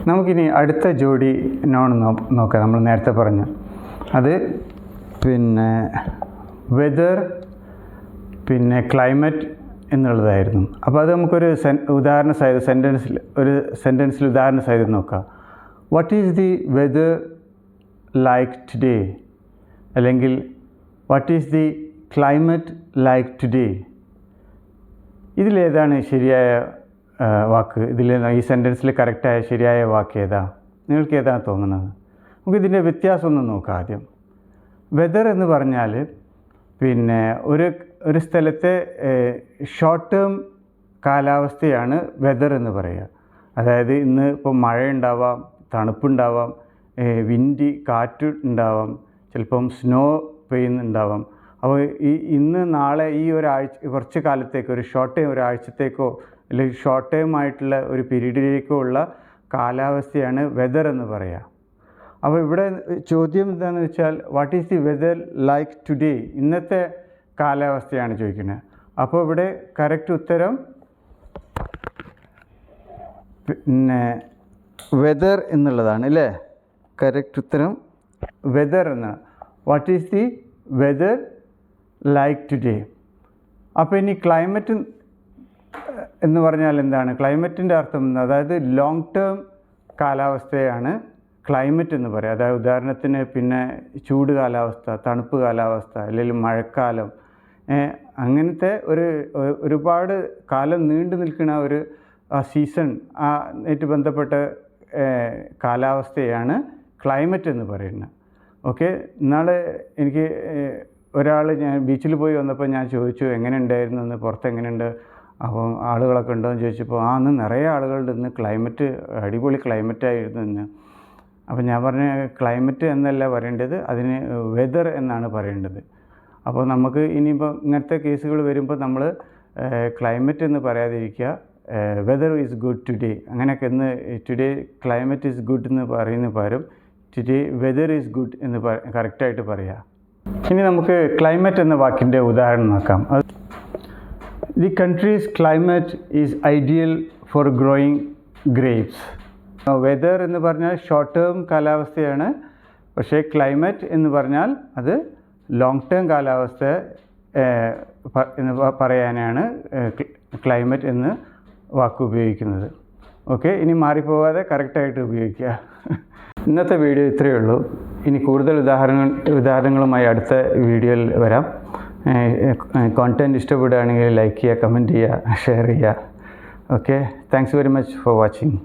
നമുക്കിനി അടുത്ത ജോഡി നോൺ നോക്കാം. നമ്മൾ നേരത്തെ പറഞ്ഞു അത് പിന്നെ വെതർ പിന്നെ ക്ലൈമറ്റ് എന്നുള്ളതായിരുന്നു. അപ്പോൾ അത് നമുക്കൊരു ഉദാഹരണ സഹിതം സെൻറ്റൻസിൽ ഉദാഹരണ സഹിതം നോക്കാം. What is the weather like today, അല്ലെങ്കിൽ what is the climate like today. ഇതിലേതാണ് ശരിയായ വാക്ക്? ഈ സെൻറ്റൻസിൽ കറക്റ്റായ ശരിയായ വാക്ക് ഏതാ? നിങ്ങൾക്ക് ഏതാണ് തോന്നുന്നത്? നമുക്കിതിൻ്റെ വ്യത്യാസം ഒന്ന് നോക്കാം ആദ്യം. വെതർ എന്ന് പറഞ്ഞാൽ പിന്നെ ഒരു സ്ഥലത്തെ ഷോർട്ട് ടേം കാലാവസ്ഥയാണ് വെതർ എന്ന് പറയുക. അതായത് ഇന്ന് ഇപ്പോൾ മഴയുണ്ടാവാം, തണുപ്പുണ്ടാവാം, കാറ്റ് ഉണ്ടാവാം, ചിലപ്പം സ്നോ പെയ്യുന്നുണ്ടാവാം. അപ്പോൾ ഇന്ന് നാളെ ഈ കുറച്ച് കാലത്തേക്ക് ഒരു ഷോർട്ട് ടൈം ഒരാഴ്ചത്തേക്കോ അല്ലെങ്കിൽ ഷോർട്ട് ടൈം ആയിട്ടുള്ള ഒരു പീരീഡിലേക്കോ ഉള്ള കാലാവസ്ഥയാണ് വെതർ എന്ന് പറയുക. അപ്പോൾ ഇവിടെ ചോദ്യം എന്താണെന്ന് വെച്ചാൽ what is the weather like today, ഇന്നത്തെ കാലാവസ്ഥയാണ് ചോദിക്കുന്നത്. അപ്പോൾ ഇവിടെ കറക്റ്റ് ഉത്തരം പിന്നെ വെതർ എന്നുള്ളതാണ് അല്ലേ? കറക്റ്റ് ഉത്തരം വെതർ എന്നാണ്. What is the weather like today. അപ്പോൾ ഇനി ക്ലൈമറ്റ് എന്ന് പറഞ്ഞാൽ എന്താണ്? ക്ലൈമറ്റിൻ്റെ അർത്ഥം അതായത് ലോങ് ടേം കാലാവസ്ഥയാണ് ക്ലൈമറ്റ് എന്ന് പറയുക. അതായത് ഉദാഹരണത്തിന് പിന്നെ ചൂട് കാലാവസ്ഥ, തണുപ്പ് കാലാവസ്ഥ, അല്ലെങ്കിൽ മഴക്കാലം, അങ്ങനത്തെ ഒരുപാട് കാലം നീണ്ടു നിൽക്കുന്ന ഒരു സീസൺ ആയിട്ട് ബന്ധപ്പെട്ട കാലാവസ്ഥയാണ് ക്ലൈമറ്റ് എന്ന് പറയുന്നത്. ഓക്കെ, ഇന്നാൾ എനിക്ക് ഞാൻ ബീച്ചിൽ പോയി വന്നപ്പോൾ ഞാൻ ചോദിച്ചു എങ്ങനെ ഉണ്ടായിരുന്നു എന്ന്, പുറത്ത് എങ്ങനെയുണ്ട്, അപ്പം ആളുകളൊക്കെ ഉണ്ടോ എന്ന് ചോദിച്ചപ്പോൾ അന്ന് നിറയെ ആളുകളുണ്ട്, ഇന്ന് ക്ലൈമറ്റ് അടിപൊളി ക്ലൈമറ്റായിരുന്നു ഇന്ന്. അപ്പോൾ ഞാൻ പറഞ്ഞ ക്ലൈമറ്റ് എന്നല്ല പറയേണ്ടത്, അതിന് വെതർ എന്നാണ് പറയേണ്ടത്. അപ്പോൾ നമുക്ക് ഇനിയിപ്പോൾ ഇങ്ങനത്തെ കേസുകൾ വരുമ്പോൾ നമ്മൾ ക്ലൈമറ്റ് എന്ന് പറയാതിരിക്കുക, വെതർ ഈസ് ഗുഡ് ടുഡേ, അങ്ങനെയൊക്കെ ഇന്ന് ടുഡേ ക്ലൈമറ്റ് ഈസ് ഗുഡ് എന്ന് പറയുന്ന പകരം ടുഡേ വെതർ ഈസ് ഗുഡ് എന്ന് കറക്റ്റായിട്ട് പറയുക. ഇനി നമുക്ക് ക്ലൈമറ്റ് എന്ന വാക്കിൻ്റെ ഉദാഹരണം നോക്കാം. The country's climate is ideal for growing grapes. Weather എന്ന് പറഞ്ഞാൽ ഷോർട്ട് ടേം കാലാവസ്ഥയാണ്, പക്ഷേ ക്ലൈമറ്റ് എന്ന് പറഞ്ഞാൽ അത് ലോങ് ടേം കാലാവസ്ഥ എന്ന് പറയാനാണ് ക്ലൈമറ്റ് എന്ന് വാക്ക് ഉപയോഗിക്കുന്നത്. ഓക്കെ, ഇനി മാറിപ്പോകാതെ കറക്റ്റായിട്ട് ഉപയോഗിക്കുക. ഇന്നത്തെ വീഡിയോ ഇത്രയേ ഉള്ളൂ. ഇനി കൂടുതൽ ഉദാഹരണങ്ങളുമായി അടുത്ത വീഡിയോയിൽ വരാം. കോണ്ടൻറ്റ് ഇഷ്ടപ്പെടുകയാണെങ്കിൽ ലൈക്ക് ചെയ്യുക, കമൻറ്റ് ചെയ്യുക, ഷെയർ ചെയ്യുക. Okay, thanks very much for watching.